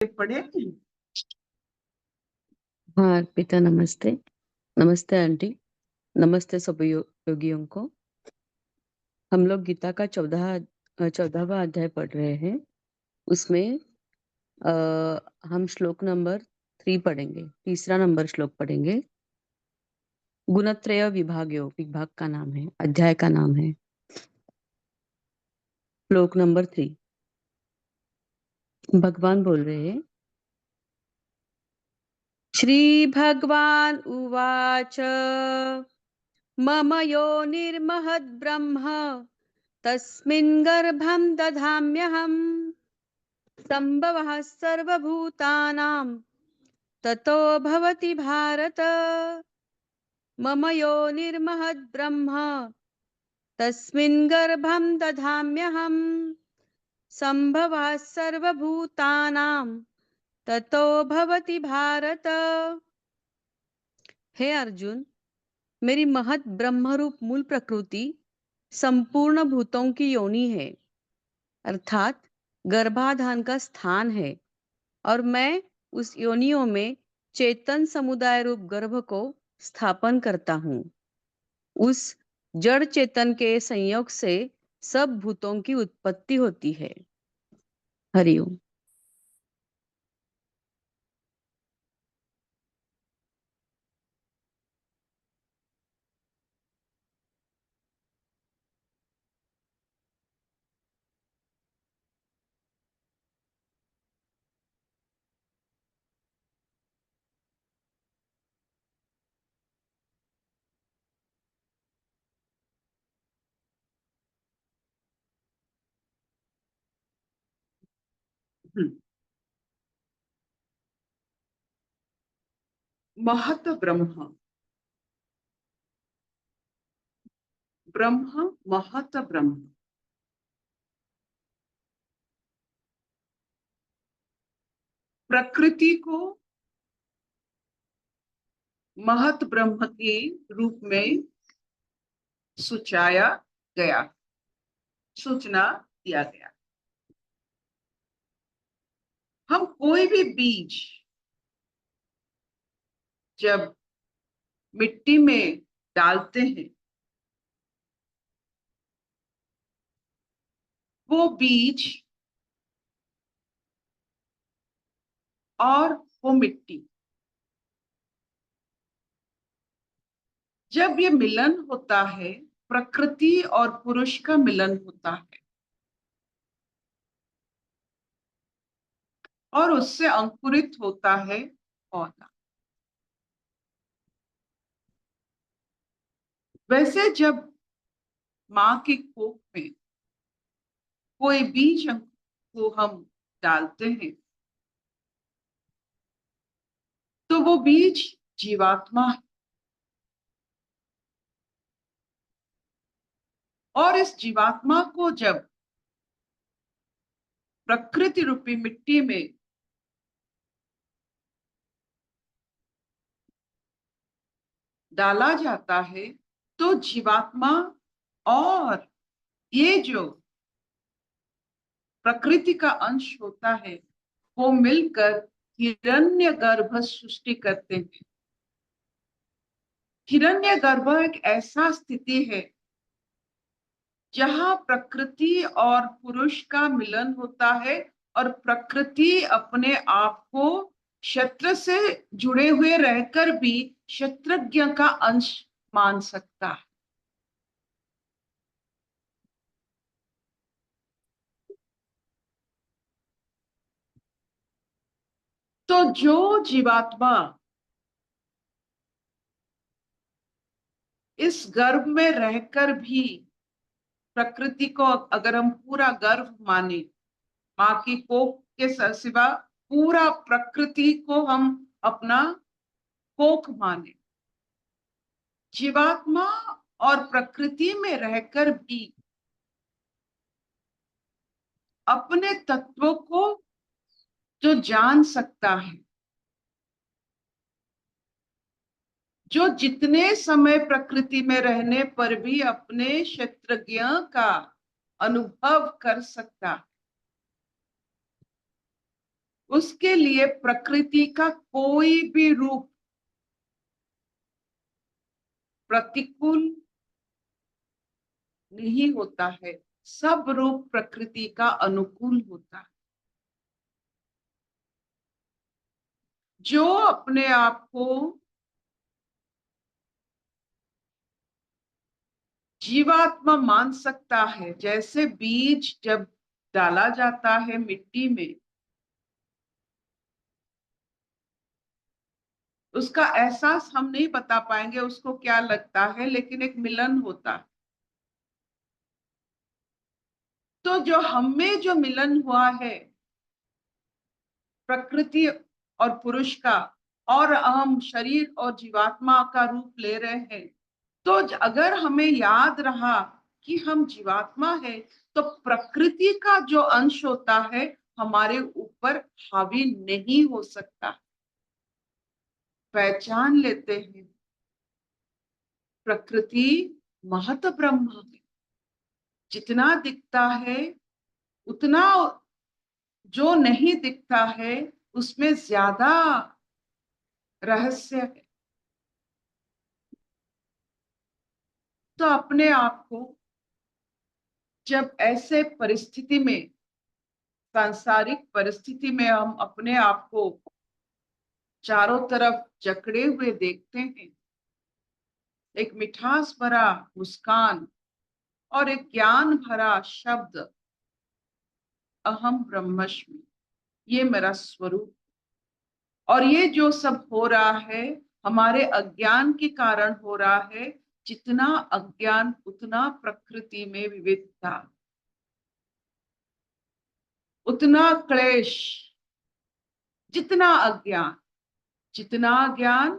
पढ़े। हाँ अर्पिता, नमस्ते। नमस्ते आंटी। नमस्ते सभी योगियों को। हम लोग गीता का 14वां अध्याय पढ़ रहे हैं। उसमें हम श्लोक नंबर 3 पढ़ेंगे, तीसरा नंबर श्लोक पढ़ेंगे। गुणत्रय विभागयो, विभाग का नाम है, अध्याय का नाम है। श्लोक नंबर 3 भगवान बोल रहे हैं। श्री भगवान उवाच मम योनिर्महद् ब्रह्म तस्मिन् गर्भं दधाम्यहम् सम्भवः सर्वभूतानां ततो भवति भारत। मम योनिर्महद् ब्रह्म तस्मिन् गर्भं दधाम्यहम् सम्भवः सर्वभूतानां ततो भवति भारत। हे अर्जुन, मेरी महत् ब्रह्मरूप मूल प्रकृति संपूर्ण भूतों की योनि है, अर्थात गर्भाधान का स्थान है, और मैं उस योनियों में चेतन समुदाय रूप गर्भ को स्थापन करता हूँ। उस जड़ चेतन के संयोग से सब भूतों की उत्पत्ति होती है। हरिओम। महत ब्रह्म, ब्रह्म महत ब्रह्म, प्रकृति को महत ब्रह्म के रूप में सूचाया गया, सूचना दिया गया। हम कोई भी बीज जब मिट्टी में डालते हैं, वो बीज और वो मिट्टी, जब ये मिलन होता है, प्रकृति और पुरुष का मिलन होता है, और उससे अंकुरित होता है पौधा। वैसे जब माँ की कोख में कोई बीज को हम डालते हैं, तो वो बीज जीवात्मा है, और इस जीवात्मा को जब प्रकृति रूपी मिट्टी में डाला जाता है, तो जीवात्मा और ये जो प्रकृति का अंश होता है, वो मिलकर हिरण्यगर्भ सृष्टि करते हैं। हिरण्यगर्भ एक ऐसा स्थिति है जहां प्रकृति और पुरुष का मिलन होता है, और प्रकृति अपने आप को क्षत्र से जुड़े हुए रहकर भी क्षत्रज्ञ का अंश मान सकता है। तो जो जीवात्मा इस गर्भ में रहकर भी प्रकृति को, अगर हम पूरा गर्भ माने, माँ की कोख के सिवा पूरा प्रकृति को हम अपना कोख माने, जीवात्मा और प्रकृति में रहकर भी अपने तत्व को जो जान सकता है, जो जितने समय प्रकृति में रहने पर भी अपने क्षेत्रज्ञ का अनुभव कर सकता है, उसके लिए प्रकृति का कोई भी रूप प्रतिकूल नहीं होता है, सब रूप प्रकृति का अनुकूल होता है। जो अपने आप को जीवात्मा मान सकता है, जैसे बीज जब डाला जाता है मिट्टी में, उसका एहसास हम नहीं बता पाएंगे उसको क्या लगता है, लेकिन एक मिलन होता है। तो जो हमें जो मिलन हुआ है प्रकृति और पुरुष का, और हम शरीर और जीवात्मा का रूप ले रहे हैं, तो अगर हमें याद रहा कि हम जीवात्मा है, तो प्रकृति का जो अंश होता है हमारे ऊपर हावी नहीं हो सकता। पहचान लेते हैं प्रकृति महत ब्रह्म है, जितना दिखता है उतना जो नहीं दिखता है उसमें ज्यादा रहस्य है। तो अपने आप को जब ऐसे परिस्थिति में, सांसारिक परिस्थिति में हम अपने आप को चारों तरफ जकड़े हुए देखते हैं, एक मिठास भरा मुस्कान और एक ज्ञान भरा शब्द अहम ब्रह्मस्मि, ये मेरा स्वरूप। और ये जो सब हो रहा है हमारे अज्ञान के कारण हो रहा है। जितना अज्ञान उतना प्रकृति में विविधता, उतना क्लेश। जितना अज्ञान, जितना ज्ञान,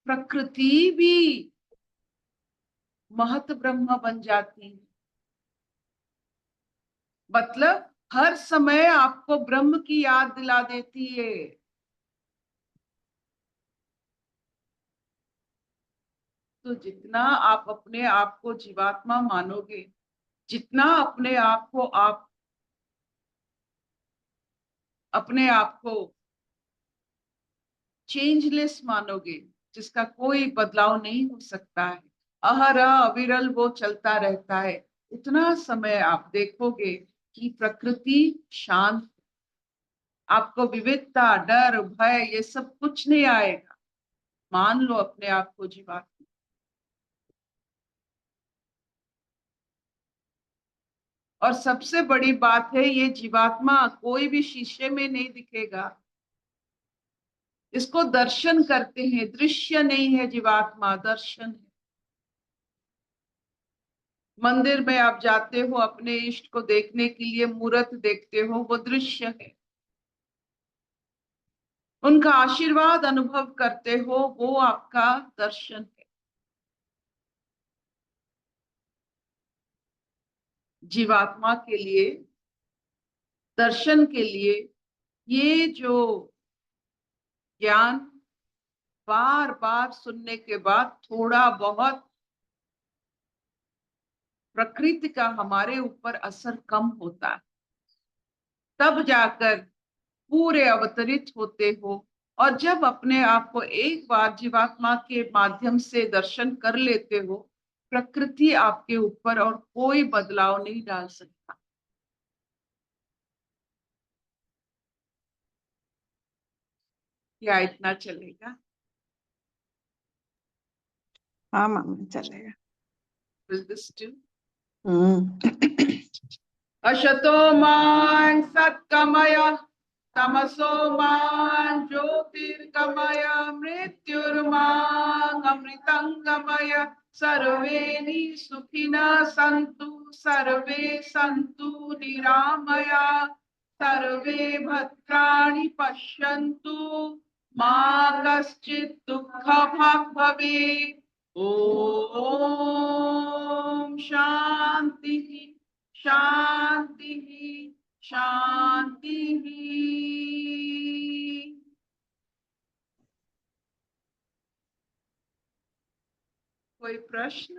प्रकृति भी महत ब्रह्म बन जाती है। मतलब हर समय आपको ब्रह्म की याद दिला देती है। तो जितना आप अपने आप को जीवात्मा मानोगे, जितना अपने आप को चेंजलेस मानोगे, जिसका कोई बदलाव नहीं हो सकता है, अहरह अविरल वो चलता रहता है, उतना समय आप देखोगे कि प्रकृति शांत। आपको विविधता, डर, भय ये सब कुछ नहीं आएगा। मान लो अपने आप को जीवात्मा। और सबसे बड़ी बात है, ये जीवात्मा कोई भी शीशे में नहीं दिखेगा। इसको दर्शन करते हैं, दृश्य नहीं है जीवात्मा, दर्शन है। मंदिर में आप जाते हो अपने इष्ट को देखने के लिए, मूर्त देखते हो, वो दृश्य है। उनका आशीर्वाद अनुभव करते हो, वो आपका दर्शन है। जीवात्मा के लिए, दर्शन के लिए, ये जो ज्ञान बार बार सुनने के बाद थोड़ा बहुत प्रकृति का हमारे ऊपर असर कम होता है, तब जाकर पूरे अवतरित होते हो। और जब अपने आप को एक बार जीवात्मा के माध्यम से दर्शन कर लेते हो, प्रकृति आपके ऊपर और कोई बदलाव नहीं डाल सकता। क्या इतना चलेगा? हाँ मामा चलेगा। Will this do? अशतो मां सत्कमय, तमसो मां ज्योतिर्गमय, मृत्युर्मां अमृतंगमय। सर्वे सुखिनः सन्तु, सर्वे सन्तु निरामया, सर्वे भद्राणि पश्यन्तु, मा कश्चित् दुःखभाग् भवेत्। ओम शांति शांति शांति। कोई प्रश्न?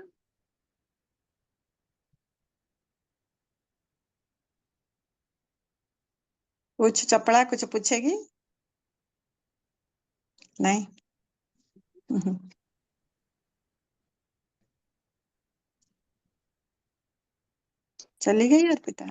कुछ चपड़ा कुछ पूछेगी? नहीं। चली गई अर्पिता।